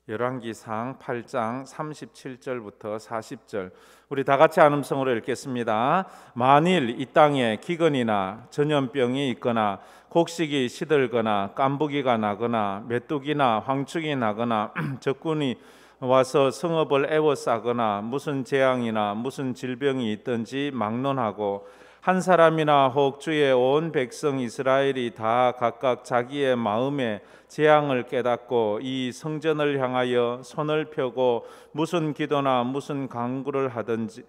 열왕기상 8장 37절부터 40절 우리 다 같이 한음성으로 읽겠습니다. 만일 이 땅에 기근이나 전염병이 있거나 곡식이 시들거나 깐부기가 나거나 메뚜기나 황충이 나거나 적군이 와서 성읍을 에워싸거나 무슨 재앙이나 무슨 질병이 있든지 막론하고 한 사람이나 혹 주의 온 백성 이스라엘이 다 각각 자기의 마음에 재앙을 깨닫고 이 성전을 향하여 손을 펴고 무슨 기도나 무슨 간구를 하든지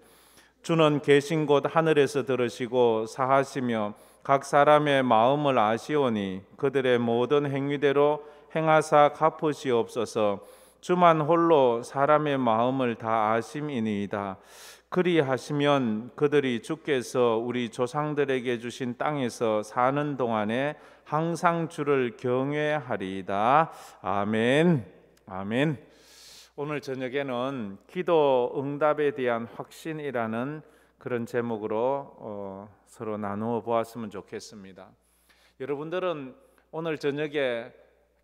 주는 계신 곳 하늘에서 들으시고 사하시며 각 사람의 마음을 아시오니 그들의 모든 행위대로 행하사 갚으시옵소서. 주만 홀로 사람의 마음을 다 아심이니이다. 그리하시면 그들이 주께서 우리 조상들에게 주신 땅에서 사는 동안에 항상 주를 경외하리이다. 아멘. 아멘. 오늘 저녁에는 기도 응답에 대한 확신이라는 그런 제목으로 서로 나누어 보았으면 좋겠습니다. 여러분들은 오늘 저녁에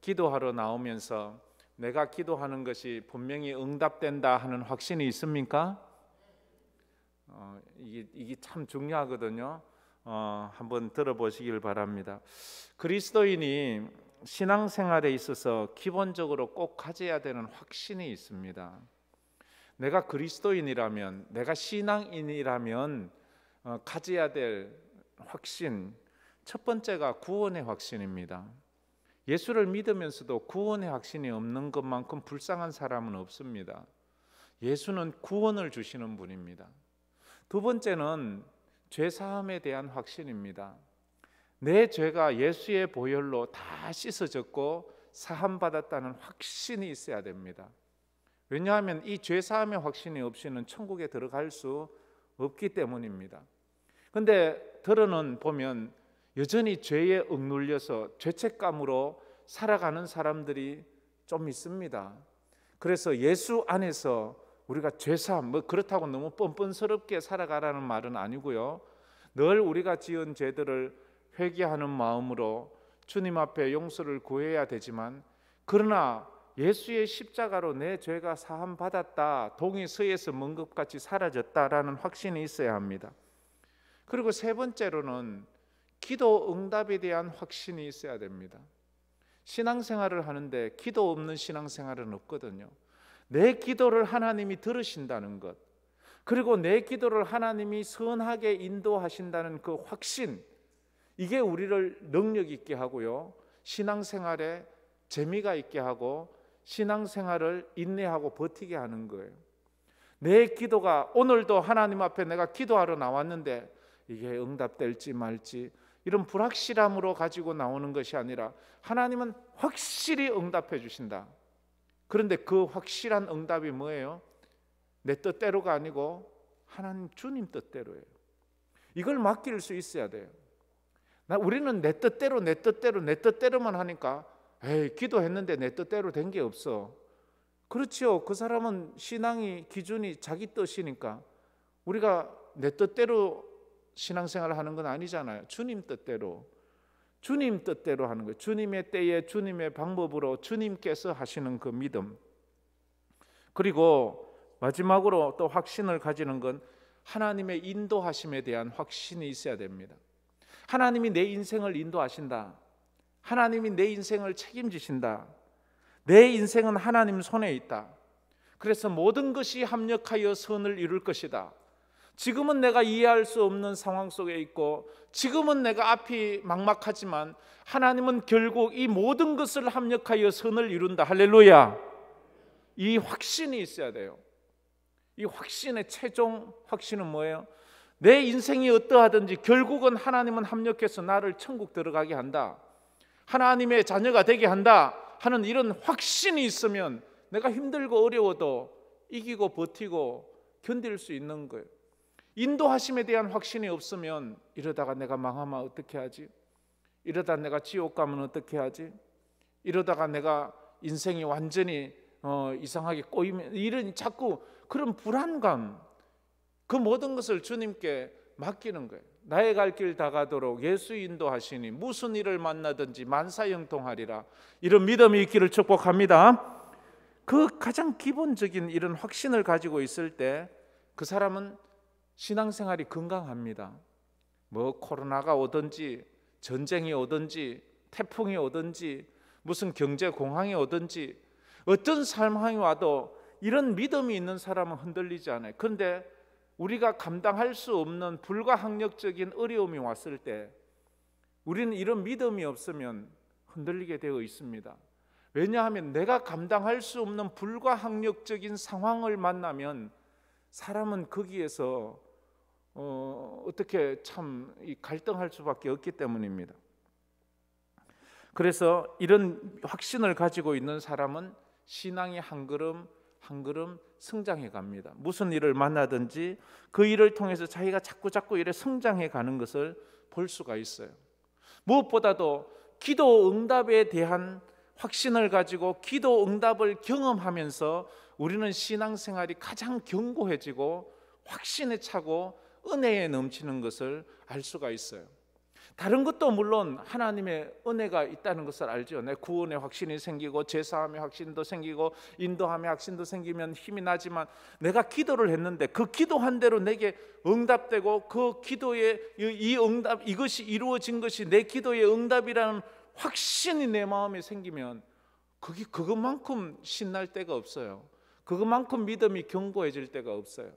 기도하러 나오면서 내가 기도하는 것이 분명히 응답된다 하는 확신이 있습니까? 이게 참 중요하거든요. 한번 들어보시길 바랍니다. 그리스도인이 신앙생활에 있어서 기본적으로 꼭 가져야 되는 확신이 있습니다. 내가 그리스도인이라면, 내가 신앙인이라면 가져야 될 확신, 첫 번째가 구원의 확신입니다. 예수를 믿으면서도 구원의 확신이 없는 것만큼 불쌍한 사람은 없습니다. 예수는 구원을 주시는 분입니다. 두 번째는 죄사함에 대한 확신입니다. 내 죄가 예수의 보혈로 다 씻어졌고 사함받았다는 확신이 있어야 됩니다. 왜냐하면 이 죄사함의 확신이 없이는 천국에 들어갈 수 없기 때문입니다. 그런데 들어는 보면 여전히 죄에 억눌려서 죄책감으로 살아가는 사람들이 좀 있습니다. 그래서 예수 안에서 우리가 죄사함, 그렇다고 너무 뻔뻔스럽게 살아가라는 말은 아니고요. 늘 우리가 지은 죄들을 회개하는 마음으로 주님 앞에 용서를 구해야 되지만, 그러나 예수의 십자가로 내 죄가 사함 받았다, 동이 서에서 먼 것 같이 사라졌다라는 확신이 있어야 합니다. 그리고 세 번째로는 기도 응답에 대한 확신이 있어야 됩니다. 신앙생활을 하는데 기도 없는 신앙생활은 없거든요. 내 기도를 하나님이 들으신다는 것, 그리고 내 기도를 하나님이 선하게 인도하신다는 그 확신, 이게 우리를 능력 있게 하고요, 신앙생활에 재미가 있게 하고 신앙생활을 인내하고 버티게 하는 거예요. 내 기도가 오늘도 하나님 앞에 내가 기도하러 나왔는데 이게 응답될지 말지 이런 불확실함으로 가지고 나오는 것이 아니라 하나님은 확실히 응답해 주신다. 그런데 그 확실한 응답이 뭐예요? 내 뜻대로가 아니고 하나님 주님 뜻대로예요. 이걸 맡길 수 있어야 돼요. 우리는 내 뜻대로만 하니까 기도했는데 내 뜻대로 된 게 없어. 그렇죠. 그 사람은 신앙이 기준이 자기 뜻이니까 우리가 내 뜻대로 신앙생활을 하는 건 아니잖아요. 주님 뜻대로 하는 거예요. 주님의 때에 주님의 방법으로 주님께서 하시는 그 믿음. 그리고 마지막으로 또 확신을 가지는 건 하나님의 인도하심에 대한 확신이 있어야 됩니다. 하나님이 내 인생을 인도하신다. 하나님이 내 인생을 책임지신다. 내 인생은 하나님 손에 있다. 그래서 모든 것이 합력하여 선을 이룰 것이다. 지금은 내가 이해할 수 없는 상황 속에 있고 지금은 내가 앞이 막막하지만 하나님은 결국 이 모든 것을 합력하여 선을 이룬다. 할렐루야. 이 확신이 있어야 돼요. 이 확신의 최종 확신은 뭐예요? 내 인생이 어떠하든지 결국은 하나님은 합력해서 나를 천국 들어가게 한다, 하나님의 자녀가 되게 한다 하는 이런 확신이 있으면 내가 힘들고 어려워도 이기고 버티고 견딜 수 있는 거예요. 인도하심에 대한 확신이 없으면 이러다가 내가 망하면 어떻게 하지? 이러다 내가 지옥 가면 어떻게 하지? 이러다가 내가 인생이 완전히 이상하게 꼬이면, 이런 자꾸 그런 불안감, 그 모든 것을 주님께 맡기는 거예요. 나의 갈 길 다 가도록 예수 인도하시니 무슨 일을 만나든지 만사형통하리라. 이런 믿음이 있기를 축복합니다. 그 가장 기본적인 이런 확신을 가지고 있을 때 그 사람은 신앙생활이 건강합니다. 뭐 코로나가 오든지 전쟁이 오든지 태풍이 오든지 무슨 경제 공황이 오든지 어떤 상황이 와도 이런 믿음이 있는 사람은 흔들리지 않아요. 그런데 우리가 감당할 수 없는 불가항력적인 어려움이 왔을 때 우리는 이런 믿음이 없으면 흔들리게 되어 있습니다. 왜냐하면 내가 감당할 수 없는 불가항력적인 상황을 만나면 사람은 거기에서 어떻게 참 갈등할 수밖에 없기 때문입니다. 그래서 이런 확신을 가지고 있는 사람은 신앙이 한 걸음 한 걸음 성장해 갑니다. 무슨 일을 만나든지 그 일을 통해서 자기가 자꾸 이래 성장해 가는 것을 볼 수가 있어요. 무엇보다도 기도 응답에 대한 확신을 가지고 기도 응답을 경험하면서 우리는 신앙생활이 가장 견고해지고 확신에 차고 은혜에 넘치는 것을 알 수가 있어요. 다른 것도 물론 하나님의 은혜가 있다는 것을 알죠. 내 구원의 확신이 생기고 제사함의 확신도 생기고 인도함의 확신도 생기면 힘이 나지만 내가 기도를 했는데 그 기도한 대로 내게 응답되고 그 기도의 이 응답 이것이 이루어진 것이 내 기도의 응답이라는 확신이 내 마음에 생기면 그것만큼 신날 때가 없어요. 그것만큼 믿음이 견고해질 때가 없어요.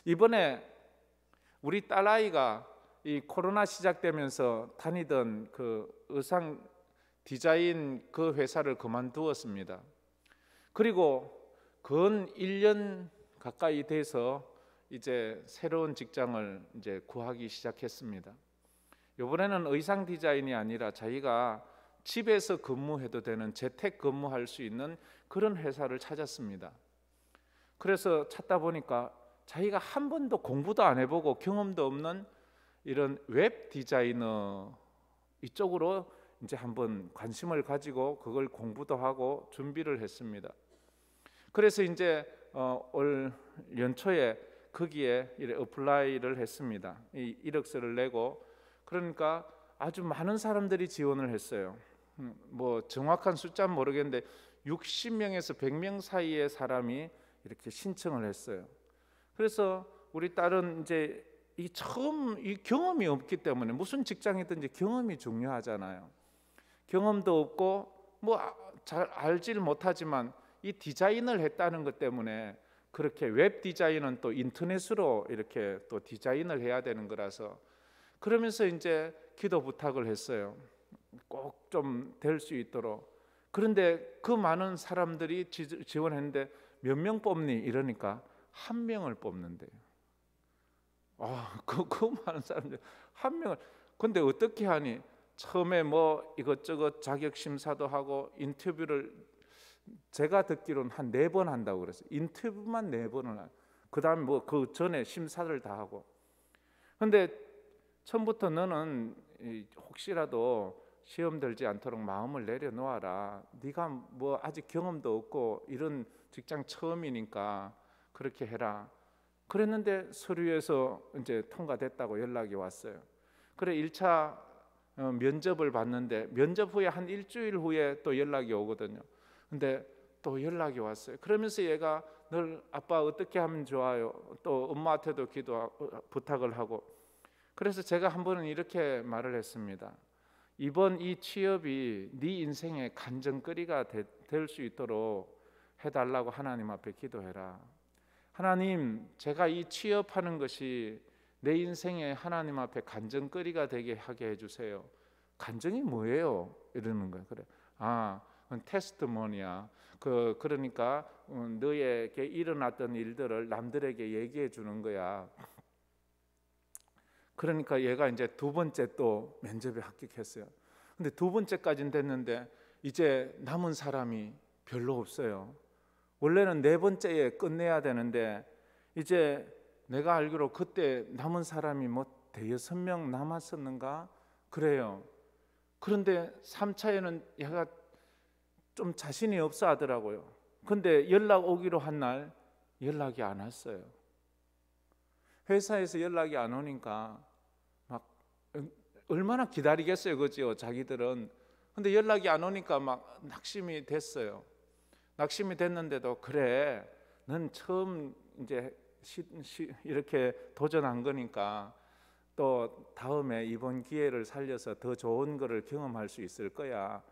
이번에 우리 딸아이가 이 코로나 시작되면서 다니던 그 의상 디자인 그 회사를 그만두었습니다. 그리고 근 1년 가까이 돼서 이제 새로운 직장을 이제 구하기 시작했습니다. 이번에는 의상 디자인이 아니라 자기가 집에서 근무해도 되는 재택 근무할 수 있는 그런 회사를 찾았습니다. 그래서 찾다 보니까 자기가 한 번도 공부도 안 해보고 경험도 없는 이런 웹 디자이너 이쪽으로 이제 한번 관심을 가지고 그걸 공부도 하고 준비를 했습니다. 그래서 이제 올 연초에 거기에 어플라이를 했습니다. 이 이력서를 내고 그러니까 아주 많은 사람들이 지원을 했어요. 뭐 정확한 숫자는 모르겠는데 60명에서 100명 사이의 사람이 이렇게 신청을 했어요. 그래서 우리 딸은 이제 이 경험이 없기 때문에 무슨 직장이든지 경험이 중요하잖아요. 경험도 없고 뭐 잘 알지를 못하지만 이 디자인을 했다는 것 때문에 그렇게 웹 디자인은 또 인터넷으로 이렇게 또 디자인을 해야 되는 거라서 그러면서 이제 기도 부탁을 했어요. 꼭 좀 될 수 있도록. 그런데 그 많은 사람들이 지원했는데 몇 명 뽑니? 이러니까 한 명을 뽑는데요. 그 많은 사람들 한 명을. 근데 어떻게 하니? 처음에 뭐 이것저것 자격 심사도 하고 인터뷰를 제가 듣기로는 한 4번 한다고 그랬어요. 인터뷰만 4번을. 그다음에 뭐 그 전에 심사를 다 하고. 근데 처음부터 너는 혹시라도 시험 들지 않도록 마음을 내려놓아라. 네가 뭐 아직 경험도 없고 이런 직장 처음이니까 그렇게 해라. 그랬는데 서류에서 이제 통과됐다고 연락이 왔어요. 그래 1차 면접을 봤는데 면접 후에 한 일주일 후에 또 연락이 오거든요. 근데 또 연락이 왔어요. 그러면서 얘가 늘 아빠 어떻게 하면 좋아요? 또 엄마한테도 부탁을 하고. 그래서 제가 한 번은 이렇게 말을 했습니다. 이번 이 취업이 네 인생의 간증거리가 될 수 있도록 해달라고 하나님 앞에 기도해라. 하나님, 제가 이 취업하는 것이 내 인생에 하나님 앞에 간증거리가 되게 하게 해주세요. 간증이 뭐예요? 이러는 거예요. 그래. 그건 테스트모니야. 그러니까 너에게 일어났던 일들을 남들에게 얘기해 주는 거야. 그러니까 얘가 이제 2번째 또 면접에 합격했어요. 근데 2번째까지는 됐는데 이제 남은 사람이 별로 없어요. 원래는 4번째에 끝내야 되는데 이제 내가 알기로 그때 남은 사람이 뭐 5-6명 남았었는가 그래요. 그런데 3차에는 얘가 좀 자신이 없어 하더라고요. 근데 연락 오기로 한 날 연락이 안 왔어요. 회사에서 연락이 안 오니까 막 얼마나 기다리겠어요, 그죠? 자기들은. 근데 연락이 안 오니까 막 낙심이 됐어요. 낙심이 됐는데도 그래, 넌 처음 이제 이렇게 도전한 거니까 또 다음에 이번 기회를 살려서 더 좋은 거를 경험할 수 있을 거야.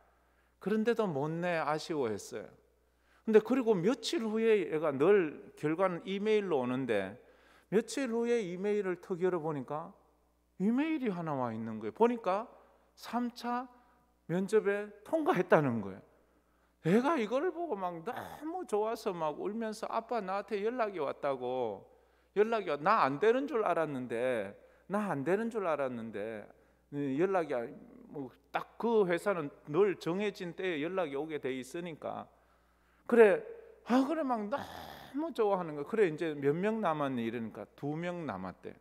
그런데도 못내 아쉬워했어요. 근데 그리고 며칠 후에 얘가 늘 결과는 이메일로 오는데 며칠 후에 이메일을 턱 열어보니까 이메일이 하나 와 있는 거예요. 보니까 3차 면접에 통과했다는 거예요. 애가 이걸 보고 막 너무 좋아서 막 울면서 아빠 나한테 연락이 왔다고. 연락이 왔. 나 안 되는 줄 알았는데 연락이 뭐 딱 그 회사는 늘 정해진 때에 연락이 오게 돼 있으니까 그래 막 너무 좋아하는 거야. 그래 이제 몇 명 남았니 이러니까 2명 남았대요.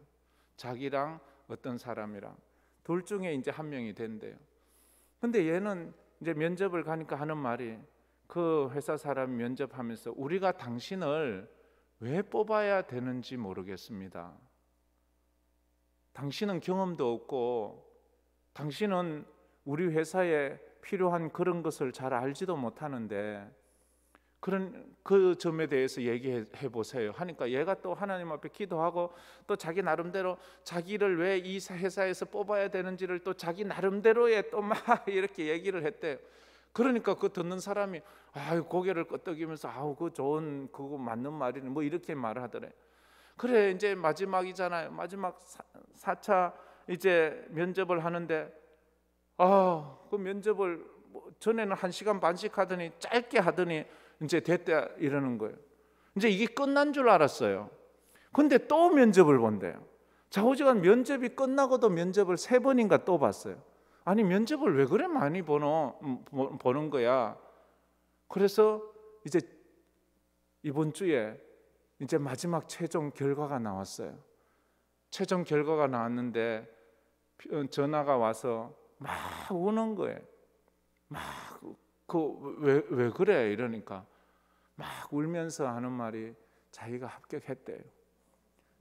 자기랑 어떤 사람이랑 둘 중에 이제 한 명이 된대요. 근데 얘는 이제 면접을 가니까 하는 말이 그 회사 사람 면접하면서 우리가 당신을 왜 뽑아야 되는지 모르겠습니다. 당신은 경험도 없고 당신은 우리 회사에 필요한 그런 것을 잘 알지도 못하는데 그런 그 점에 대해서 얘기해 보세요 하니까 얘가 또 하나님 앞에 기도하고 또 자기 나름대로 자기를 왜 이 회사에서 뽑아야 되는지를 또 자기 나름대로의 또 막 이렇게 얘기를 했대요. 그러니까 그 듣는 사람이 고개를 끄덕이면서 그 좋은 그거 맞는 말이네 뭐 이렇게 말하더래. 그래 이제 마지막이잖아요. 마지막 4차 이제 면접을 하는데 그 면접을 전에는 1시간 반씩 하더니 짧게 하더니 이제 됐다 이러는 거예요. 이제 이게 끝난 줄 알았어요. 근데 또 면접을 본대요. 좌우지간 면접이 끝나고도 면접을 3번인가 또 봤어요. 아니 면접을 왜 그래 많이 보는 거야. 그래서 이제 이번 주에 이제 마지막 최종 결과가 나왔어요. 최종 결과가 나왔는데 전화가 와서 막 우는 거예요. 왜 그래 이러니까 막 울면서 하는 말이 자기가 합격했대요.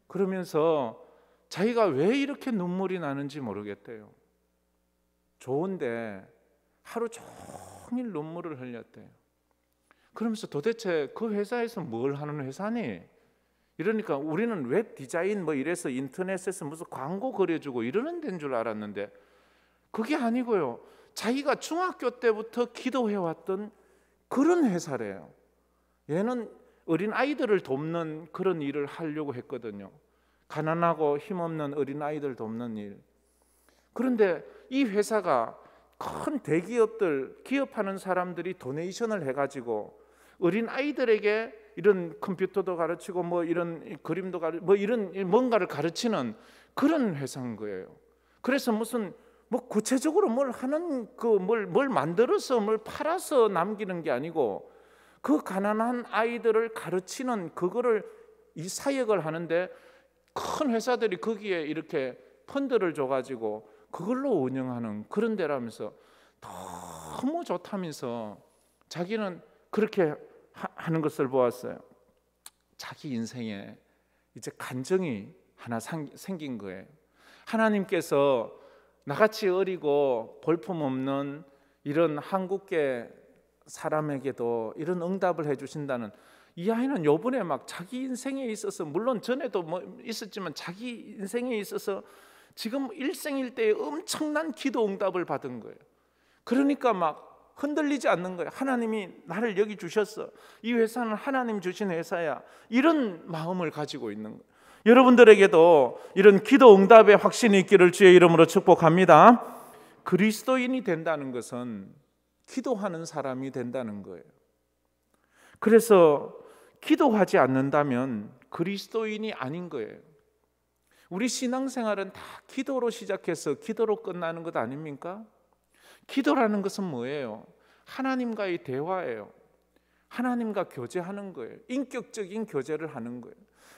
그러면서 자기가 왜 이렇게 눈물이 나는지 모르겠대요. 좋은데 하루 종일 눈물을 흘렸대요. 그러면서 도대체 그 회사에서 뭘 하는 회사니? 이러니까 우리는 웹 디자인 뭐 이래서 인터넷에서 무슨 광고 그려주고 이러는 데인 줄 알았는데 그게 아니고요. 자기가 중학교 때부터 기도해왔던 그런 회사래요. 얘는 어린 아이들을 돕는 그런 일을 하려고 했거든요. 가난하고 힘없는 어린 아이들 돕는 일. 그런데 이 회사가 큰 대기업들, 기업하는 사람들이 도네이션을 해가지고 어린 아이들에게 이런 컴퓨터도 가르치고 뭐 이런 그림도 뭐 이런 뭔가를 가르치는 그런 회사인 거예요. 그래서 무슨 뭐 구체적으로 뭘 하는 뭘 만들어서 뭘 팔아서 남기는 게 아니고 그 가난한 아이들을 가르치는 그거를 이 사역을 하는데 큰 회사들이 거기에 이렇게 펀드를 줘가지고 그걸로 운영하는 그런 데라면서 너무 좋다면서 자기는 그렇게 하는 것을 보았어요. 자기 인생에 이제 간증이 하나 생긴 거예요. 하나님께서 나같이 어리고 볼품없는 이런 한국계 사람에게도 이런 응답을 해주신다는, 이 아이는 요번에 막 자기 인생에 있어서 물론 전에도 뭐 있었지만 자기 인생에 있어서 지금 일생일대에 엄청난 기도 응답을 받은 거예요. 그러니까 막 흔들리지 않는 거예요. 하나님이 나를 여기 주셨어. 이 회사는 하나님 주신 회사야. 이런 마음을 가지고 있는 거예요. 여러분들에게도 이런 기도 응답의 확신이 있기를 주의 이름으로 축복합니다. 그리스도인이 된다는 것은 기도하는 사람이 된다는 거예요. 그래서 기도하지 않는다면 그리스도인이 아닌 거예요. 우리 신앙생활은 다 기도로 시작해서 기도로 끝나는 것 아닙니까? 기도라는 것은 뭐예요? 하나님과의 대화예요. 하나님과 교제하는 거예요. 인격적인 교제를 하는 거예요.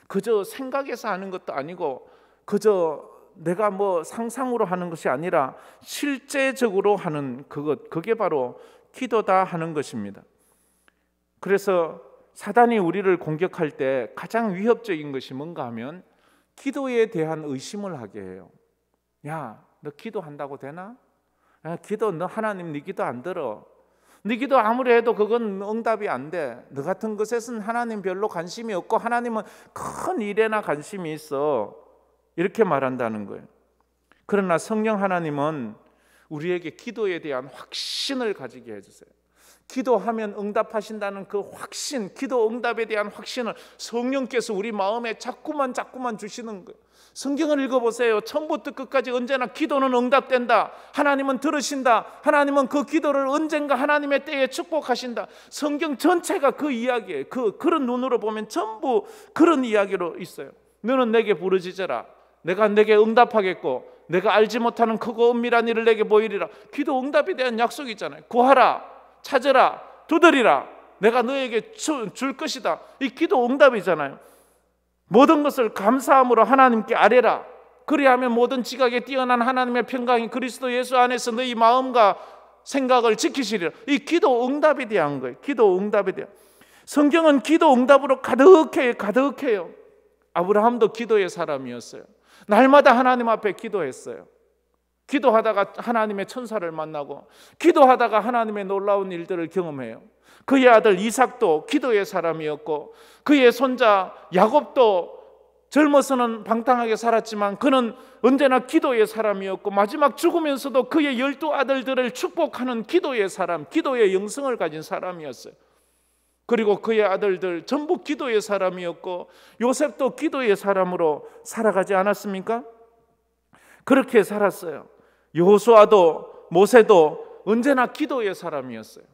그저 생각해서 하는 것도 아니고 그저 내가 뭐 상상으로 하는 것이 아니라 실제적으로 하는 그것, 그게 바로 기도다 하는 것입니다. 그래서 사단이 우리를 공격할 때 가장 위협적인 것이 뭔가 하면 기도에 대한 의심을 하게 해요. 야, 너 기도한다고 되나? 야, 너 하나님 네 기도 안 들어. 네 기도 아무리 해도 그건 응답이 안 돼. 너 같은 것에는 하나님 별로 관심이 없고 하나님은 큰 일에나 관심이 있어. 이렇게 말한다는 거예요. 그러나 성령 하나님은 우리에게 기도에 대한 확신을 가지게 해주세요. 기도하면 응답하신다는 그 확신, 기도 응답에 대한 확신을 성령께서 우리 마음에 자꾸만 주시는 거예요. 성경을 읽어보세요. 처음부터 끝까지 언제나 기도는 응답된다. 하나님은 들으신다. 하나님은 그 기도를 언젠가 하나님의 때에 축복하신다. 성경 전체가 그 이야기예요. 그런 눈으로 보면 전부 그런 이야기로 있어요. 너는 내게 부르짖어라. 내가 내게 응답하겠고 내가 알지 못하는 크고 은밀한 일을 내게 보이리라. 기도 응답에 대한 약속이 있잖아요. 구하라, 찾으라, 두드리라. 내가 너에게 줄 것이다. 이 기도 응답이잖아요. 모든 것을 감사함으로 하나님께 아뢰라. 그리하면 모든 지각에 뛰어난 하나님의 평강이 그리스도 예수 안에서 너희 마음과 생각을 지키시리라. 이 기도 응답에 대한 거예요. 기도 응답에 대한. 성경은 기도 응답으로 가득해요. 아브라함도 기도의 사람이었어요. 날마다 하나님 앞에 기도했어요. 기도하다가 하나님의 천사를 만나고 기도하다가 하나님의 놀라운 일들을 경험해요. 그의 아들 이삭도 기도의 사람이었고 그의 손자 야곱도 젊어서는 방탕하게 살았지만 그는 언제나 기도의 사람이었고 마지막 죽으면서도 그의 12 아들들을 축복하는 기도의 사람, 기도의 영성을 가진 사람이었어요. 그리고 그의 아들들 전부 기도의 사람이었고 요셉도 기도의 사람으로 살아가지 않았습니까? 그렇게 살았어요. 여호수아도 모세도 언제나 기도의 사람이었어요.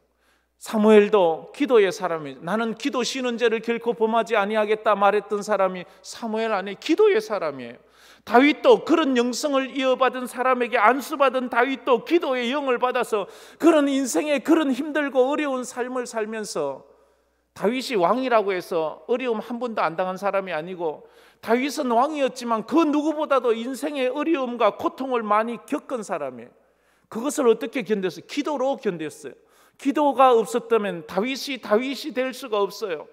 사무엘도 기도의 사람이, 나는 기도 쉬는 죄를 결코 범하지 아니하겠다 말했던 사람이 사무엘 안에 기도의 사람이에요. 다윗도 그런 영성을 이어받은 사람에게 안수받은 다윗도 기도의 영을 받아서 그런 인생의 그런 힘들고 어려운 삶을 살면서, 다윗이 왕이라고 해서 어려움 한 번도 안 당한 사람이 아니고 다윗은 왕이었지만 그 누구보다도 인생의 어려움과 고통을 많이 겪은 사람이에요. 그것을 어떻게 견뎠어요? 기도로 견뎠어요. 기도가 없었다면 다윗이 될 수가 없어요.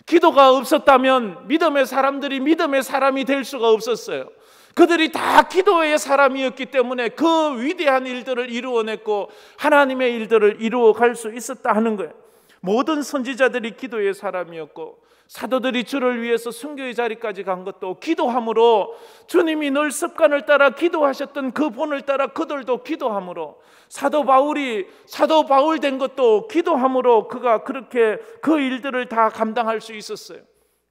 기도가 없었다면 믿음의 사람들이 믿음의 사람이 될 수가 없었어요. 그들이 다 기도의 사람이었기 때문에 그 위대한 일들을 이루어냈고 하나님의 일들을 이루어갈 수 있었다 하는 거예요. 모든 선지자들이 기도의 사람이었고 사도들이 주를 위해서 순교의 자리까지 간 것도 기도함으로, 주님이 늘 습관을 따라 기도하셨던 그 본을 따라 그들도 기도함으로, 사도 바울 된 것도 기도함으로 그가 그렇게 그 일들을 다 감당할 수 있었어요.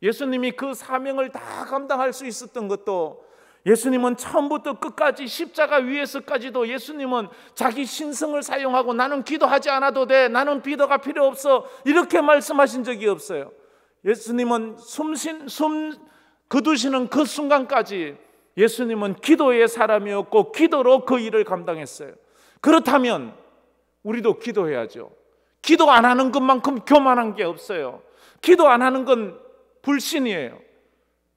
예수님이 그 사명을 다 감당할 수 있었던 것도, 예수님은 처음부터 끝까지 십자가 위에서까지도 예수님은 자기 신성을 사용하고 나는 기도하지 않아도 돼, 나는 기도가 필요 없어, 이렇게 말씀하신 적이 없어요. 예수님은 숨 거두시는 그 순간까지 예수님은 기도의 사람이었고 기도로 그 일을 감당했어요. 그렇다면 우리도 기도해야죠. 기도 안 하는 것만큼 교만한 게 없어요. 기도 안 하는 건 불신이에요.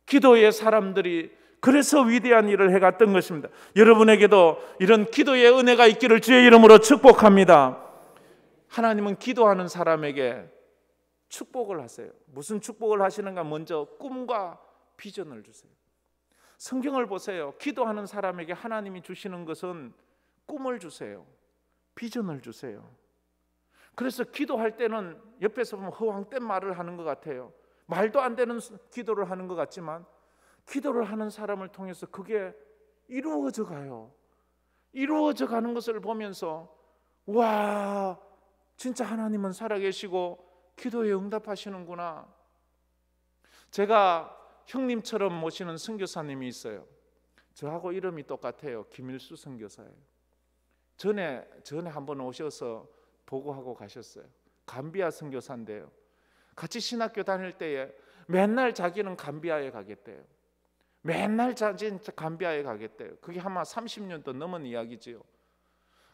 기도의 사람들이 그래서 위대한 일을 해갔던 것입니다. 여러분에게도 이런 기도의 은혜가 있기를 주의 이름으로 축복합니다. 하나님은 기도하는 사람에게 축복을 하세요. 무슨 축복을 하시는가? 먼저 꿈과 비전을 주세요. 성경을 보세요. 기도하는 사람에게 하나님이 주시는 것은 꿈을 주세요. 비전을 주세요. 그래서 기도할 때는 옆에서 보면 허황된 말을 하는 것 같아요. 말도 안 되는 기도를 하는 것 같지만 기도를 하는 사람을 통해서 그게 이루어져 가요. 이루어져 가는 것을 보면서 와, 진짜 하나님은 살아계시고 기도에 응답하시는구나. 제가 형님처럼 모시는 선교사님이 있어요. 저하고 이름이 똑같아요. 김일수 선교사예요. 전에 한번 오셔서 보고하고 가셨어요. 감비아 선교사인데요. 같이 신학교 다닐 때에 맨날 자기는 감비아에 가겠대요. 맨날 자기는 감비아에 가겠대요. 그게 아마 30년도 넘은 이야기지요.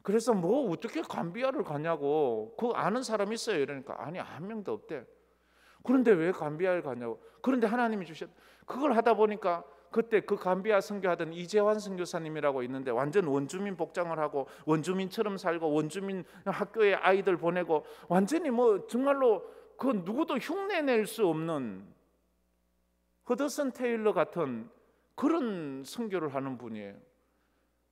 그래서 뭐 어떻게 감비아를 가냐고, 그 아는 사람 있어요? 이러니까 아니, 한 명도 없대. 그런데 왜 감비아를 가냐고. 그런데 하나님이 주셨. 그걸 하다 보니까 그때 그 감비아 선교하던 이재환 선교사님이라고 있는데 완전 원주민 복장을 하고 원주민처럼 살고 원주민 학교에 아이들 보내고 완전히 뭐 정말로 그 누구도 흉내낼 수 없는 허드슨 테일러 같은 그런 선교를 하는 분이에요.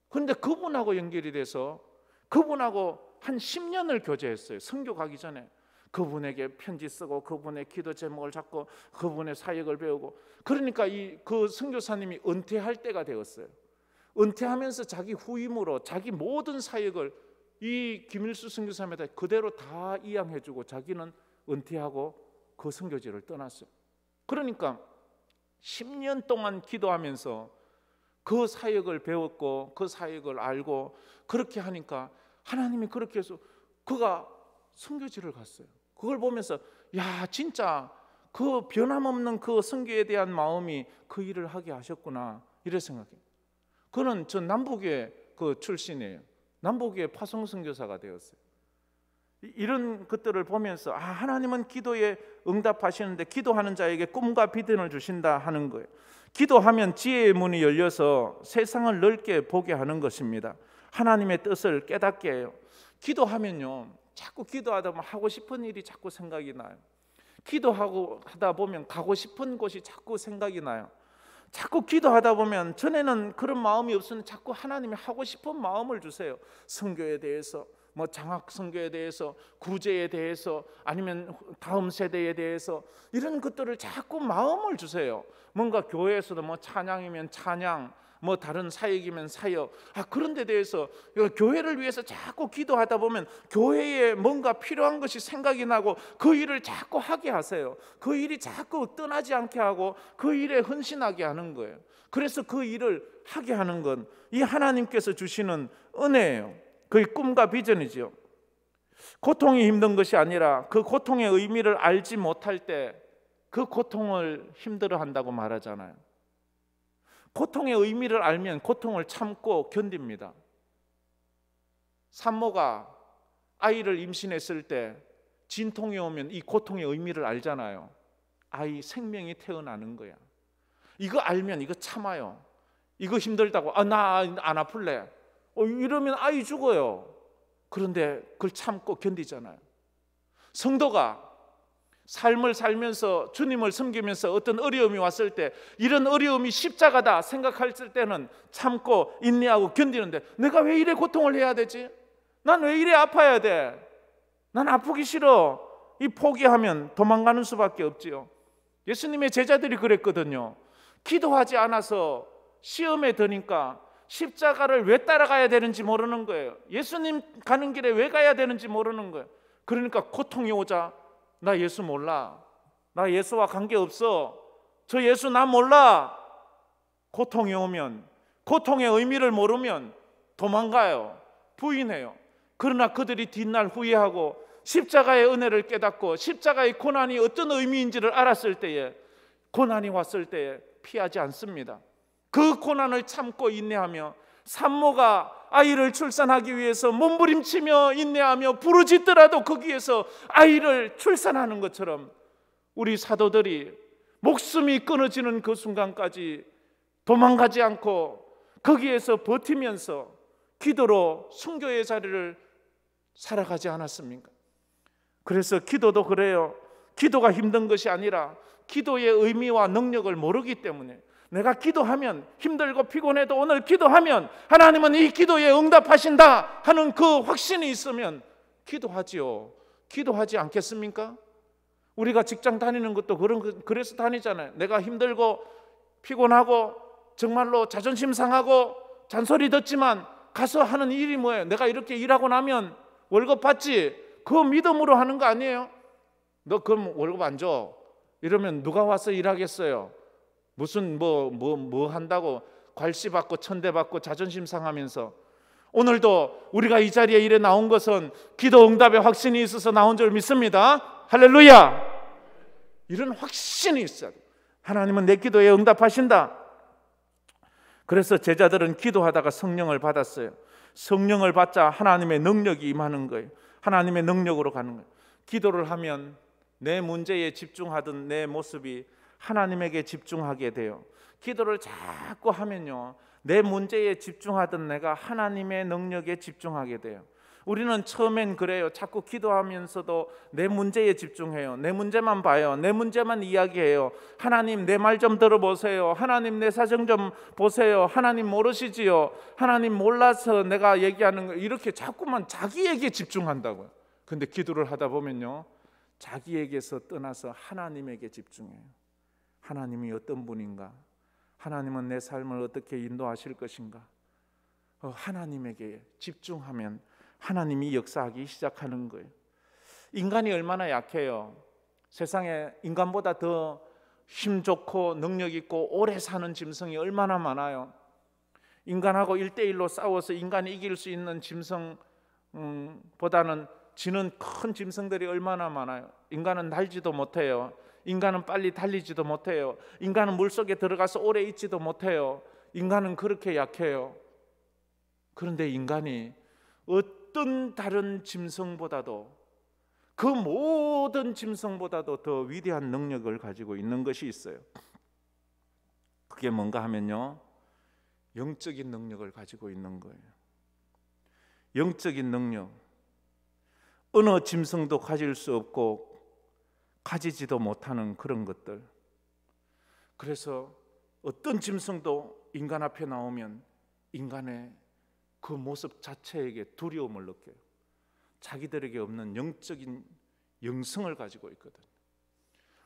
그런데 그분하고 연결이 돼서 그분하고 한 10년을 교제했어요. 선교 가기 전에 그분에게 편지 쓰고 그분의 기도 제목을 잡고 그분의 사역을 배우고. 그러니까 그 선교사님이 은퇴할 때가 되었어요. 은퇴하면서 자기 후임으로 자기 모든 사역을 이 김일수 선교사님에다 그대로 다 이양해주고 자기는 은퇴하고 그 선교지를 떠났어요. 그러니까 10년 동안 기도하면서 그 사역을 배웠고 그 사역을 알고 그렇게 하니까 하나님이 그렇게 해서 그가 선교지를 갔어요. 그걸 보면서 야, 진짜 그 변함없는 그 선교에 대한 마음이 그 일을 하게 하셨구나, 이래 생각해요. 그는 저 남북의 그 출신이에요. 남북의 파송 선교사가 되었어요. 이런 것들을 보면서 하나님은 기도에 응답하시는데 기도하는 자에게 꿈과 비전을 주신다 하는 거예요. 기도하면 지혜의 문이 열려서 세상을 넓게 보게 하는 것입니다. 하나님의 뜻을 깨닫게 해요. 기도하면요, 자꾸 기도하다 보면 하고 싶은 일이 자꾸 생각이 나요. 기도하고 하다 보면 가고 싶은 곳이 자꾸 생각이 나요. 자꾸 기도하다 보면 전에는 그런 마음이 없었는데 자꾸 하나님이 하고 싶은 마음을 주세요. 선교에 대해서, 뭐 장학 선교에 대해서, 구제에 대해서, 아니면 다음 세대에 대해서 이런 것들을 자꾸 마음을 주세요. 뭔가 교회에서도 뭐 찬양이면 찬양, 뭐 다른 사역이면 사역, 그런 데 대해서 교회를 위해서 자꾸 기도하다 보면 교회에 뭔가 필요한 것이 생각이 나고 그 일을 자꾸 하게 하세요. 그 일이 자꾸 떠나지 않게 하고 그 일에 헌신하게 하는 거예요. 그래서 그 일을 하게 하는 건 이 하나님께서 주시는 은혜예요. 그의 꿈과 비전이죠. 고통이 힘든 것이 아니라 그 고통의 의미를 알지 못할 때 그 고통을 힘들어한다고 말하잖아요. 고통의 의미를 알면 고통을 참고 견딥니다. 산모가 아이를 임신했을 때 진통이 오면 이 고통의 의미를 알잖아요. 아이 생명이 태어나는 거야. 이거 알면 이거 참아요. 이거 힘들다고 나 안 아플래. 이러면 아이 죽어요. 그런데 그걸 참고 견디잖아요. 성도가 삶을 살면서 주님을 섬기면서 어떤 어려움이 왔을 때 이런 어려움이 십자가다 생각했을 때는 참고 인내하고 견디는데 내가 왜 이래 고통을 해야 되지? 난 왜 이래 아파야 돼? 난 아프기 싫어. 이 포기하면 도망가는 수밖에 없지요. 예수님의 제자들이 그랬거든요. 기도하지 않아서 시험에 드니까 십자가를 왜 따라가야 되는지 모르는 거예요. 예수님 가는 길에 왜 가야 되는지 모르는 거예요. 그러니까 고통이 오자 나 예수 몰라. 나 예수와 관계없어. 저 예수 나 몰라. 고통이 오면 고통의 의미를 모르면 도망가요. 부인해요. 그러나 그들이 뒷날 후회하고 십자가의 은혜를 깨닫고 십자가의 고난이 어떤 의미인지를 알았을 때에 고난이 왔을 때에 피하지 않습니다. 그 고난을 참고 인내하며 산모가 아이를 출산하기 위해서 몸부림치며 인내하며 부르짖더라도 거기에서 아이를 출산하는 것처럼 우리 사도들이 목숨이 끊어지는 그 순간까지 도망가지 않고 거기에서 버티면서 기도로 순교의 자리를 살아가지 않았습니까? 그래서 기도도 그래요. 기도가 힘든 것이 아니라 기도의 의미와 능력을 모르기 때문에 내가 기도하면 힘들고 피곤해도 오늘 기도하면 하나님은 이 기도에 응답하신다 하는 그 확신이 있으면 기도하지요. 기도하지 않겠습니까? 우리가 직장 다니는 것도 그래서 다니잖아요. 내가 힘들고 피곤하고 정말로 자존심 상하고 잔소리 듣지만 가서 하는 일이 뭐예요? 내가 이렇게 일하고 나면 월급 받지. 그 믿음으로 하는 거 아니에요? 너 그럼 월급 안 줘. 이러면 누가 와서 일하겠어요? 무슨 뭐 한다고 괄시받고 천대받고 자존심 상하면서. 오늘도 우리가 이 자리에 이래 나온 것은 기도 응답의 확신이 있어서 나온 줄 믿습니다. 할렐루야. 이런 확신이 있어야 돼요. 하나님은 내 기도에 응답하신다. 그래서 제자들은 기도하다가 성령을 받았어요. 성령을 받자 하나님의 능력이 임하는 거예요. 하나님의 능력으로 가는 거예요. 기도를 하면 내 문제에 집중하던 내 모습이 하나님에게 집중하게 돼요. 기도를 자꾸 하면요, 내 문제에 집중하던 내가 하나님의 능력에 집중하게 돼요. 우리는 처음엔 그래요. 자꾸 기도하면서도 내 문제에 집중해요. 내 문제만 봐요. 내 문제만 이야기해요. 하나님 내 말 좀 들어보세요. 하나님 내 사정 좀 보세요. 하나님 모르시지요. 하나님 몰라서 내가 얘기하는 거, 이렇게 자꾸만 자기에게 집중한다고요. 근데 기도를 하다 보면요, 자기에게서 떠나서 하나님에게 집중해요. 하나님이 어떤 분인가? 하나님은 내 삶을 어떻게 인도하실 것인가? 하나님에게 집중하면 하나님이 역사하기 시작하는 거예요. 인간이 얼마나 약해요. 세상에 인간보다 더 힘 좋고 능력 있고 오래 사는 짐승이 얼마나 많아요. 인간하고 1대1로 싸워서 인간이 이길 수 있는 짐승보다는 지는 큰 짐승들이 얼마나 많아요. 인간은 날지도 못해요. 인간은 빨리 달리지도 못해요. 인간은 물속에 들어가서 오래 있지도 못해요. 인간은 그렇게 약해요. 그런데 인간이 어떤 다른 짐승보다도, 그 모든 짐승보다도 더 위대한 능력을 가지고 있는 것이 있어요. 그게 뭔가 하면요, 영적인 능력을 가지고 있는 거예요. 영적인 능력. 어느 짐승도 가질 수 없고 가지지도 못하는 그런 것들. 그래서 어떤 짐승도 인간 앞에 나오면 인간의 그 모습 자체에게 두려움을 느껴요. 자기들에게 없는 영적인 영성을 가지고 있거든.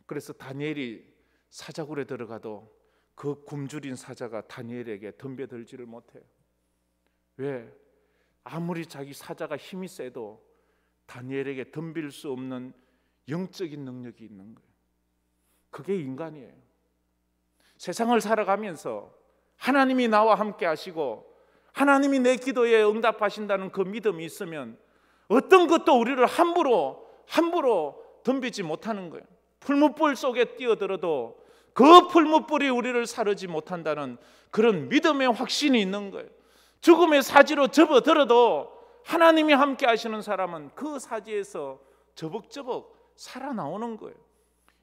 그래서 다니엘이 사자굴에 들어가도 그 굶주린 사자가 다니엘에게 덤벼들지를 못해요. 왜? 아무리 자기 사자가 힘이 세도 다니엘에게 덤빌 수 없는 영적인 능력이 있는 거예요. 그게 인간이에요. 세상을 살아가면서 하나님이 나와 함께 하시고 하나님이 내 기도에 응답하신다는 그 믿음이 있으면 어떤 것도 우리를 함부로 덤비지 못하는 거예요. 풀무불 속에 뛰어들어도 그 풀무불이 우리를 사르지 못한다는 그런 믿음의 확신이 있는 거예요. 죽음의 사지로 접어들어도 하나님이 함께 하시는 사람은 그 사지에서 저벅저벅 살아나오는 거예요.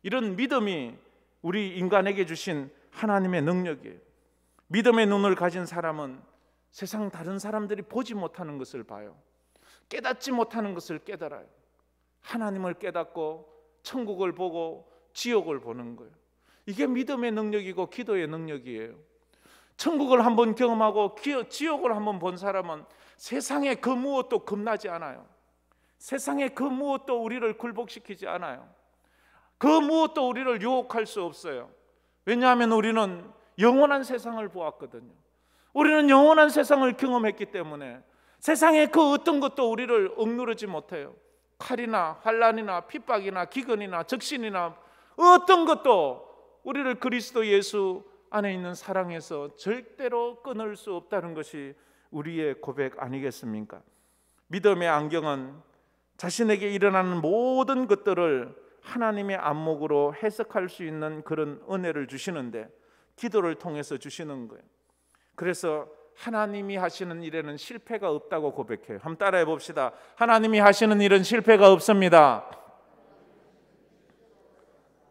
이런 믿음이 우리 인간에게 주신 하나님의 능력이에요. 믿음의 눈을 가진 사람은 세상 다른 사람들이 보지 못하는 것을 봐요. 깨닫지 못하는 것을 깨달아요. 하나님을 깨닫고 천국을 보고 지옥을 보는 거예요. 이게 믿음의 능력이고 기도의 능력이에요. 천국을 한번 경험하고 지옥을 한번 본 사람은 세상에 그 무엇도 겁나지 않아요. 세상에 그 무엇도 우리를 굴복시키지 않아요. 그 무엇도 우리를 유혹할 수 없어요. 왜냐하면 우리는 영원한 세상을 보았거든요. 우리는 영원한 세상을 경험했기 때문에 세상에 그 어떤 것도 우리를 억누르지 못해요. 칼이나 환난이나 핍박이나 기근이나 적신이나 어떤 것도 우리를 그리스도 예수 안에 있는 사랑에서 절대로 끊을 수 없다는 것이 우리의 고백 아니겠습니까? 믿음의 안경은 자신에게 일어나는 모든 것들을 하나님의 안목으로 해석할 수 있는 그런 은혜를 주시는데 기도를 통해서 주시는 거예요. 그래서 하나님이 하시는 일에는 실패가 없다고 고백해요. 한번 따라해 봅시다. 하나님이 하시는 일은 실패가 없습니다.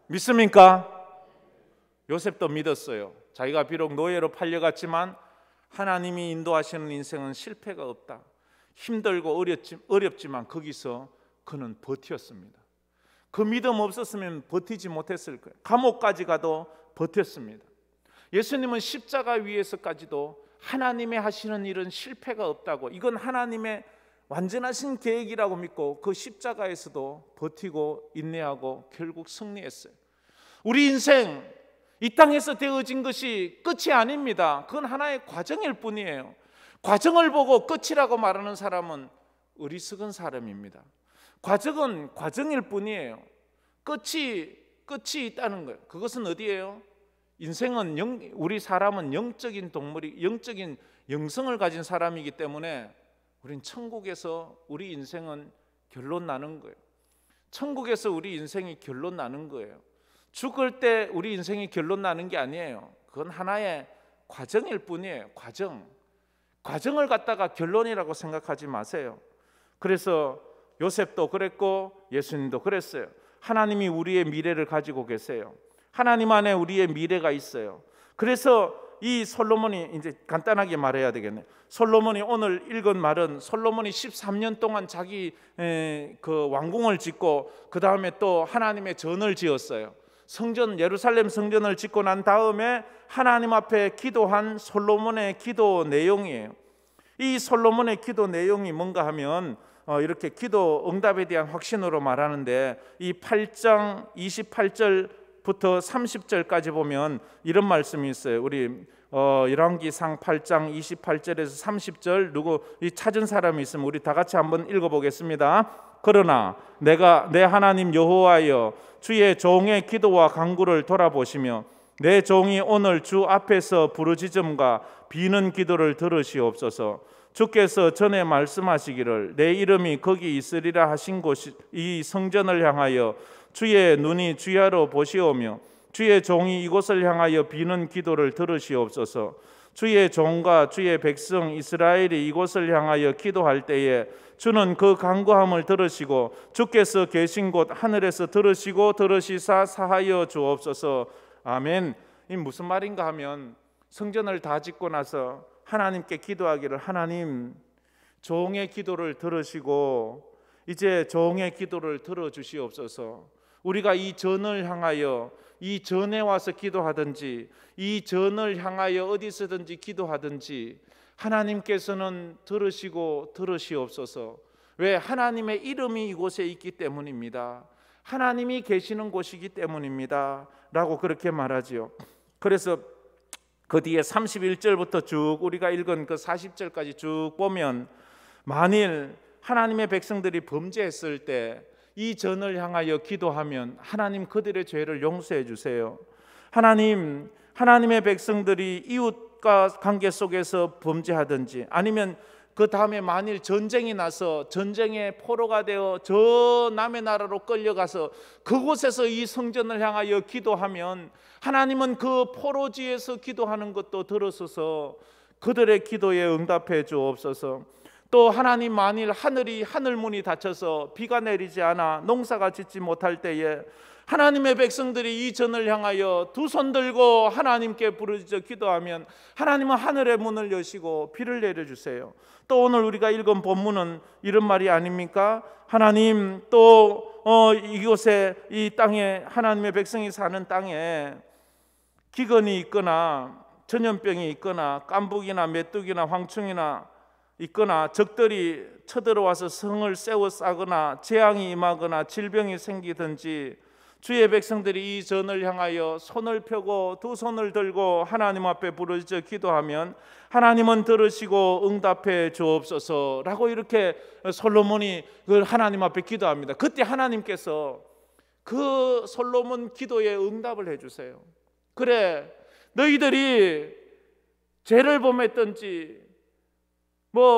믿습니까? 요셉도 믿었어요. 자기가 비록 노예로 팔려갔지만 하나님이 인도하시는 인생은 실패가 없다. 힘들고 어렵지만 거기서 그는 버텼습니다. 그 믿음 없었으면 버티지 못했을 거예요. 감옥까지 가도 버텼습니다. 예수님은 십자가 위에서까지도 하나님의 하시는 일은 실패가 없다고, 이건 하나님의 완전하신 계획이라고 믿고 그 십자가에서도 버티고 인내하고 결국 승리했어요. 우리 인생 이 땅에서 되어진 것이 끝이 아닙니다. 그건 하나의 과정일 뿐이에요. 과정을 보고 끝이라고 말하는 사람은 어리석은 사람입니다. 과정은 과정일 뿐이에요. 끝이 있다는 거예요. 그것은 어디예요? 인생은 우리 사람은 영적인 동물이, 영적인 영성을 가진 사람이기 때문에 우린 천국에서 우리 인생은 결론 나는 거예요. 천국에서 우리 인생이 결론 나는 거예요. 죽을 때 우리 인생이 결론 나는 게 아니에요. 그건 하나의 과정일 뿐이에요. 과정을 갖다가 결론이라고 생각하지 마세요. 그래서 요셉도 그랬고 예수님도 그랬어요. 하나님이 우리의 미래를 가지고 계세요. 하나님 안에 우리의 미래가 있어요. 그래서 이 솔로몬이 이제 간단하게 말해야 되겠네. 솔로몬이 오늘 읽은 말은 솔로몬이 13년 동안 자기 그 왕궁을 짓고 그 다음에 또 하나님의 전을 지었어요. 성전, 예루살렘 성전을 짓고 난 다음에 하나님 앞에 기도한 솔로몬의 기도 내용이에요. 이 솔로몬의 기도 내용이 뭔가 하면 이렇게 기도 응답에 대한 확신으로 말하는데, 이 8장 28절부터 30절까지 보면 이런 말씀이 있어요. 우리 열왕기상 8장 28절에서 30절 누구 이 찾은 사람이 있으면 우리 다 같이 한번 읽어보겠습니다. 그러나 내가 내 하나님 여호와여, 주의 종의 기도와 간구를 돌아보시며 내 종이 오늘 주 앞에서 부르짖음과 비는 기도를 들으시옵소서. 주께서 전에 말씀하시기를 내 이름이 거기 있으리라 하신 곳 이 성전을 향하여 주의 눈이 주야로 보시오며 주의 종이 이곳을 향하여 비는 기도를 들으시옵소서. 주의 종과 주의 백성 이스라엘이 이곳을 향하여 기도할 때에 주는 그 간구함을 들으시고 주께서 계신 곳 하늘에서 들으시사 사하여 주옵소서. 아멘. 이 무슨 말인가 하면, 성전을 다 짓고 나서 하나님께 기도하기를, 하나님 종의 기도를 들으시고 이제 종의 기도를 들어주시옵소서. 우리가 이 전을 향하여 이 전에 와서 기도하든지 이 전을 향하여 어디서든지 기도하든지 하나님께서는 들으시옵소서. 왜? 하나님의 이름이 이곳에 있기 때문입니다. 하나님이 계시는 곳이기 때문입니다 라고 그렇게 말하지요. 그래서 그 뒤에 31절부터 쭉 우리가 읽은 그 40절까지 쭉 보면, 만일 하나님의 백성들이 범죄했을 때 이 전을 향하여 기도하면 하나님 그들의 죄를 용서해 주세요. 하나님의 백성들이 이웃과 관계 속에서 범죄하든지 아니면 그 다음에 만일 전쟁이 나서 전쟁의 포로가 되어 저 남의 나라로 끌려가서 그곳에서 이 성전을 향하여 기도하면 하나님은 그 포로지에서 기도하는 것도 들으소서 그들의 기도에 응답해 주옵소서. 또 하나님, 만일 하늘문이 닫혀서 비가 내리지 않아 농사가 짓지 못할 때에 하나님의 백성들이 이 전을 향하여 두 손 들고 하나님께 부르짖어 기도하면 하나님은 하늘의 문을 여시고 비를 내려주세요. 또 오늘 우리가 읽은 본문은 이런 말이 아닙니까? 하나님, 또 이곳에 이 땅에 하나님의 백성이 사는 땅에 기근이 있거나 전염병이 있거나 깐북이나 메뚜기나 황충이나 있거나 적들이 쳐들어와서 성을 세워 싸거나 재앙이 임하거나 질병이 생기든지 주의 백성들이 이 전을 향하여 손을 펴고 두 손을 들고 하나님 앞에 부르짖어 기도하면 하나님은 들으시고 응답해 주옵소서라고 이렇게 솔로몬이 하나님 앞에 기도합니다. 그때 하나님께서 그 솔로몬 기도에 응답을 해주세요. 그래, 너희들이 죄를 범했든지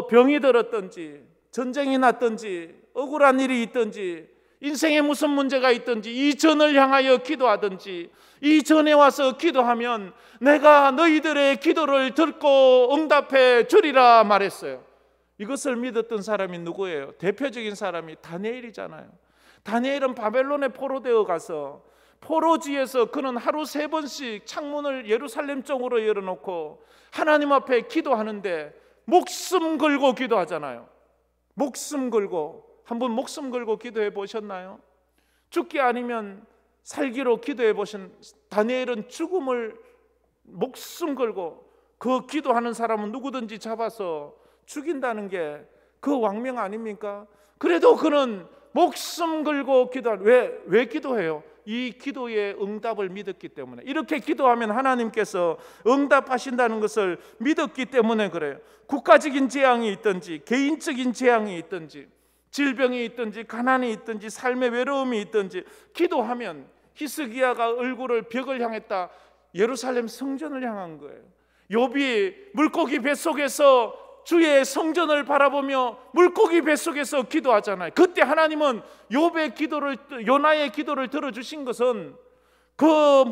병이 들었든지 전쟁이 났든지 억울한 일이 있든지 인생에 무슨 문제가 있든지 이 전을 향하여 기도하든지 이 전에 와서 기도하면 내가 너희들의 기도를 듣고 응답해 주리라 말했어요. 이것을 믿었던 사람이 누구예요? 대표적인 사람이 다니엘이잖아요. 다니엘은 바벨론에 포로되어 가서 포로지에서 그는 하루 3번씩 창문을 예루살렘 쪽으로 열어놓고 하나님 앞에 기도하는데 목숨 걸고 기도하잖아요. 목숨 걸고. 한번 목숨 걸고 기도해 보셨나요? 죽기 아니면 살기로 기도해 보신 다니엘은 죽음을 목숨 걸고, 그 기도하는 사람은 누구든지 잡아서 죽인다는 게 그 왕명 아닙니까? 그래도 그는 목숨 걸고 왜 기도해요? 이 기도의 응답을 믿었기 때문에. 이렇게 기도하면 하나님께서 응답하신다는 것을 믿었기 때문에 그래요. 국가적인 재앙이 있든지 개인적인 재앙이 있든지 질병이 있든지 가난이 있든지 삶의 외로움이 있든지 기도하면, 히스기야가 얼굴을 벽을 향했다. 예루살렘 성전을 향한 거예요. 욥이 물고기 뱃속에서 주의 성전을 바라보며 물고기 뱃속에서 기도하잖아요. 그때 하나님은 요나의 기도를 들어주신 것은 그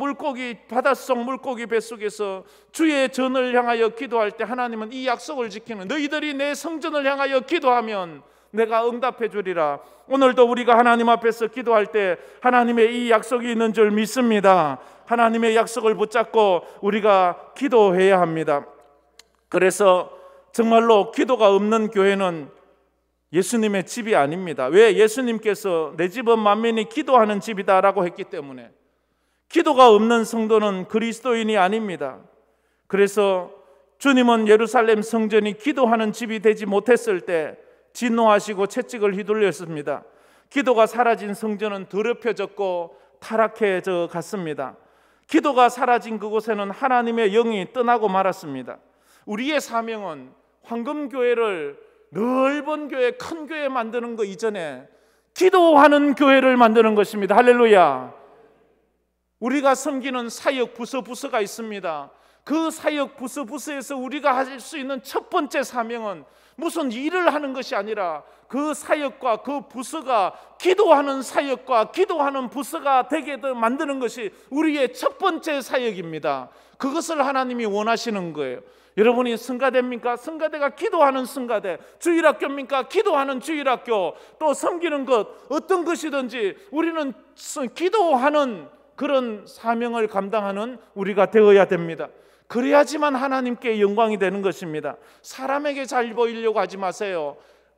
바닷속 물고기 뱃속에서 주의 전을 향하여 기도할 때 하나님은 이 약속을 지키는, 너희들이 내 성전을 향하여 기도하면 내가 응답해 주리라. 오늘도 우리가 하나님 앞에서 기도할 때 하나님의 이 약속이 있는 줄 믿습니다. 하나님의 약속을 붙잡고 우리가 기도해야 합니다. 그래서 정말로 기도가 없는 교회는 예수님의 집이 아닙니다. 왜? 예수님께서 내 집은 만민이 기도하는 집이다라고 했기 때문에. 기도가 없는 성도는 그리스도인이 아닙니다. 그래서 주님은 예루살렘 성전이 기도하는 집이 되지 못했을 때 진노하시고 채찍을 휘둘렸습니다. 기도가 사라진 성전은 더럽혀졌고 타락해져 갔습니다. 기도가 사라진 그곳에는 하나님의 영이 떠나고 말았습니다. 우리의 사명은 황금교회를 넓은 교회, 큰 교회 만드는 거 이전에 기도하는 교회를 만드는 것입니다. 할렐루야. 우리가 섬기는 사역 부서가 있습니다. 그 사역 부서에서 우리가 할 수 있는 첫 번째 사명은 무슨 일을 하는 것이 아니라 그 사역과 그 부서가 기도하는 사역과 기도하는 부서가 되게 만드는 것이 우리의 첫 번째 사역입니다. 그것을 하나님이 원하시는 거예요. 여러분이 성가대입니까? 성가대가 기도하는 성가대. 주일학교입니까? 기도하는 주일학교. 또 섬기는 것 어떤 것이든지 우리는 기도하는 그런 사명을 감당하는 우리가 되어야 됩니다. 그래야지만 하나님께 영광이 되는 것입니다. 사람에게 잘 보이려고 하지 마세요.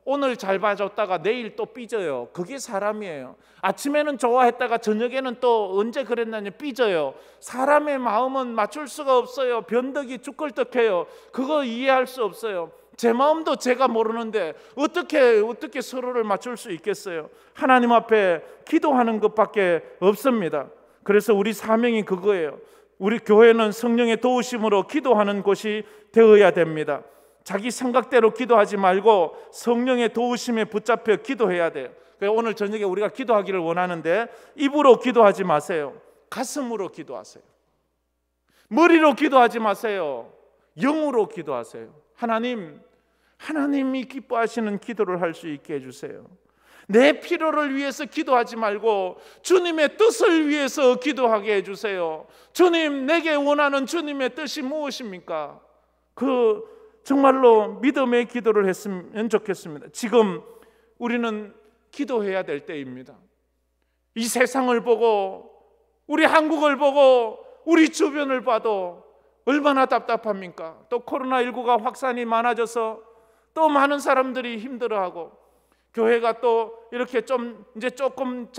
오늘 잘 봐줬다가 내일 또 삐져요. 그게 사람이에요. 아침에는 좋아했다가 저녁에는 또 언제 그랬나니 삐져요. 사람의 마음은 맞출 수가 없어요. 변덕이 쭈글떡해요. 그거 이해할 수 없어요. 제 마음도 제가 모르는데 어떻게 서로를 맞출 수 있겠어요? 하나님 앞에 기도하는 것밖에 없습니다. 그래서 우리 사명이 그거예요. 우리 교회는 성령의 도우심으로 기도하는 곳이 되어야 됩니다. 자기 생각대로 기도하지 말고 성령의 도우심에 붙잡혀 기도해야 돼요. 오늘 저녁에 우리가 기도하기를 원하는데 입으로 기도하지 마세요. 가슴으로 기도하세요. 머리로 기도하지 마세요. 영으로 기도하세요. 하나님이 기뻐하시는 기도를 할 수 있게 해주세요. 내 필요를 위해서 기도하지 말고 주님의 뜻을 위해서 기도하게 해주세요. 주님, 내게 원하는 주님의 뜻이 무엇입니까? 정말로 믿음의 기도를 했으면 좋겠습니다. 지금 우리는 기도해야 될 때입니다. 이 세상을 보고 우리 한국을 보고 우리 주변을 봐도 얼마나 답답합니까? 또 코로나19가 확산이 많아져서 또 많은 사람들이 힘들어하고 교회가 또 이렇게 이제 조금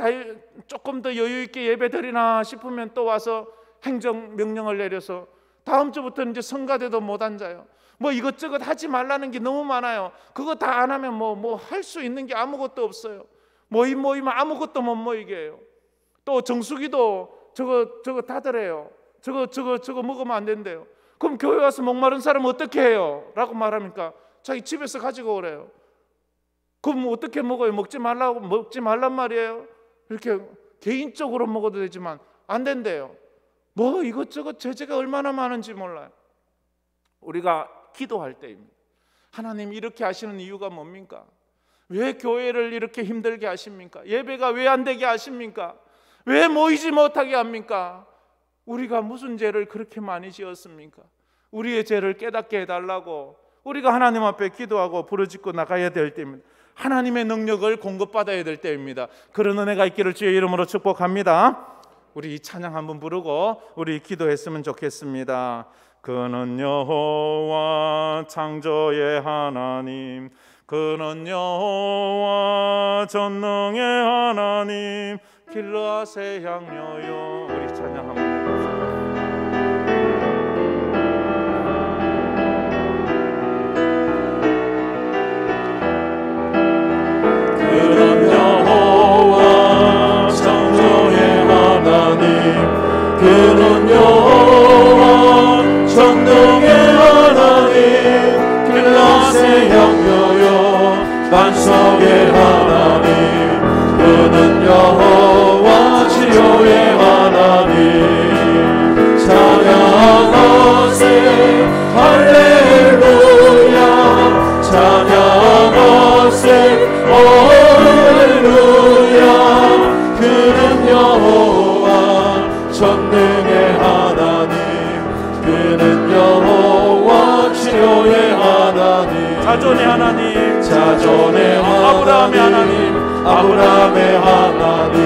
더 여유 있게 예배드리나 싶으면 또 와서 행정 명령을 내려서 다음 주부터는 이제 성가대도 못 앉아요. 뭐 이것저것 하지 말라는 게 너무 많아요. 그거 다 안 하면 뭐 할 수 있는 게 아무것도 없어요. 모이면 아무것도 못 모이게 해요. 또 정수기도 저거 닫으래요. 저거 먹으면 안 된대요. 그럼 교회 와서 목마른 사람은 어떻게 해요? 라고 말하니까 자기 집에서 가지고 오래요. 그럼 어떻게 먹어요? 먹지 말란 말이에요. 이렇게 개인적으로 먹어도 되지만 안 된대요. 뭐 이것저것 제재가 얼마나 많은지 몰라요. 우리가 기도할 때입니다. 하나님 이렇게 하시는 이유가 뭡니까? 왜 교회를 이렇게 힘들게 하십니까? 예배가 왜 안 되게 하십니까? 왜 모이지 못하게 합니까? 우리가 무슨 죄를 그렇게 많이 지었습니까? 우리의 죄를 깨닫게 해달라고 우리가 하나님 앞에 기도하고 부르짖고 나가야 될 때입니다. 하나님의 능력을 공급받아야 될 때입니다. 그런 은혜가 있기를 주의 이름으로 축복합니다. 우리 이 찬양 한번 부르고 우리 기도했으면 좋겠습니다. 그는 여호와 창조의 하나님, 그는 여호와 전능의 하나님, 길르앗의 향료요. 우리 찬양 한번 해봅시다. 그는 여호와 창조의 하나님, 그는 여호와 전능의 하나님, 길르앗의 향료요 반석의 하나님, 그는 여호와 치료의 하나님. 찬양하세 할렐루야, 찬양하세 할렐루야. 그는 여호와 전능의 하나님, 그는 여호와 치료의 하나님. 자주 자손의 하나님, 자손의 아브라함의 하나님, 아브라함의 하나님,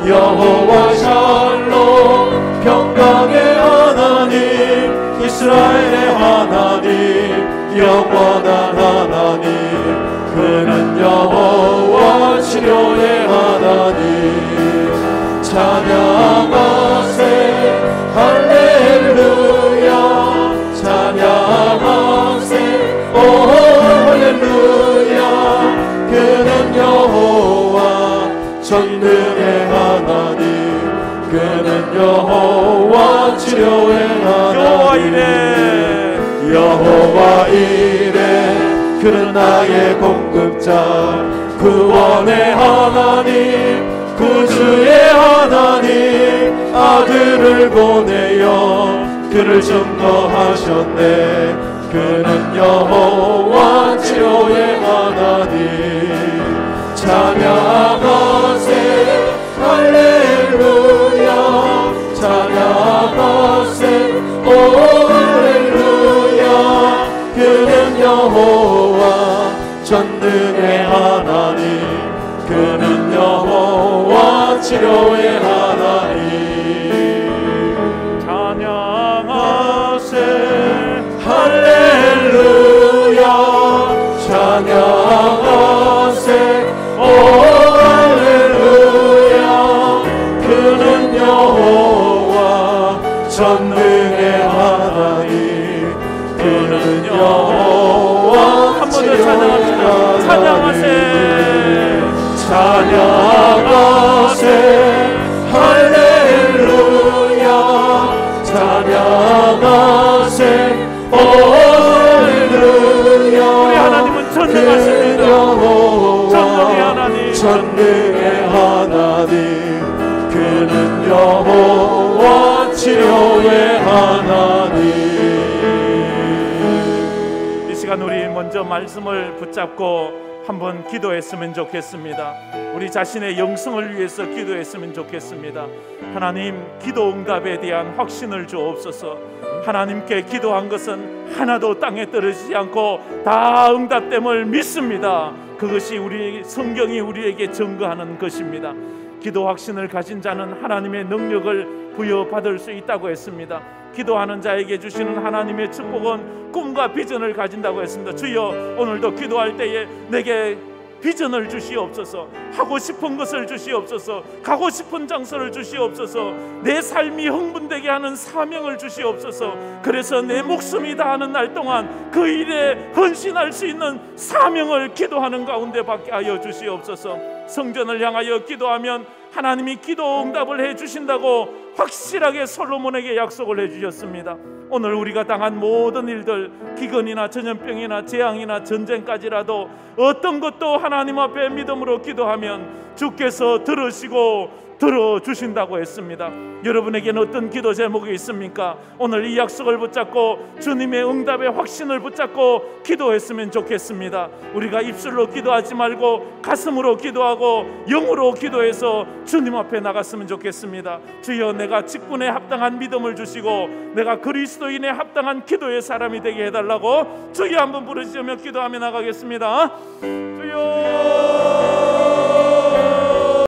여호와 샬롬 평강의 하나님, 이스라엘의 하나님, 영원한 하나님, 그는 여호와 치료의 하나님. 찬양하세 할렐루야, 찬양하세 오 할렐루야. 그는 여호와 전능의 하나님, 그는 여호와 치료의 하나님. 여호와 이레 그는 나의 공급자, 구원의 하나님, 구주의 하나님, 아들을 보내어 그를 증거하셨네. 그는 여호와 치료의 하나님. 찬양하세 할렐루야, 찬양하세 오 할렐루야. 그는 여호와 전능의 하나님, 그는 여호와 치료의 하나님. 찬양하세 할렐루야, 찬양하세 오 할렐루야. 그는 여호와 전능의 하나님, 그는 여호와 치료의 하나님. 찬양하세 찬양하세 할렐루야, 찬양하세 오 할렐루야. 우리 하나님은 전능하십니다. 전능의 하나님, 전능의 하나님, 그는 여호와 치료의 하나님. 이 시간 우리 먼저 말씀을 붙잡고 한번 기도했으면 좋겠습니다. 우리 자신의 영성을 위해서 기도했으면 좋겠습니다. 하나님, 기도 응답에 대한 확신을 주옵소서. 하나님께 기도한 것은 하나도 땅에 떨어지지 않고 다 응답됨을 믿습니다. 그것이 우리 성경이 우리에게 증거하는 것입니다. 기도 확신을 가진 자는 하나님의 능력을 부여받을 수 있다고 했습니다. 기도하는 자에게 주시는 하나님의 축복은 꿈과 비전을 가진다고 했습니다. 주여, 오늘도 기도할 때에 내게 비전을 주시옵소서. 하고 싶은 것을 주시옵소서. 가고 싶은 장소를 주시옵소서. 내 삶이 흥분되게 하는 사명을 주시옵소서. 그래서 내 목숨이 다하는 날 동안 그 일에 헌신할 수 있는 사명을 기도하는 가운데 받게 하여 주시옵소서. 성전을 향하여 기도하면 하나님이 기도 응답을 해주신다고 확실하게 솔로몬에게 약속을 해주셨습니다. 오늘 우리가 당한 모든 일들, 기근이나 전염병이나 재앙이나 전쟁까지라도 어떤 것도 하나님 앞에 믿음으로 기도하면 주께서 들으시고 들어주신다고 했습니다. 여러분에게는 어떤 기도 제목이 있습니까? 오늘 이 약속을 붙잡고 주님의 응답의 확신을 붙잡고 기도했으면 좋겠습니다. 우리가 입술로 기도하지 말고 가슴으로 기도하고 영으로 기도해서 주님 앞에 나갔으면 좋겠습니다. 주여, 내가 직분에 합당한 믿음을 주시고 내가 그리스도인에 합당한 기도의 사람이 되게 해달라고 주여 한번 부르시며 기도하며 나가겠습니다. 주여.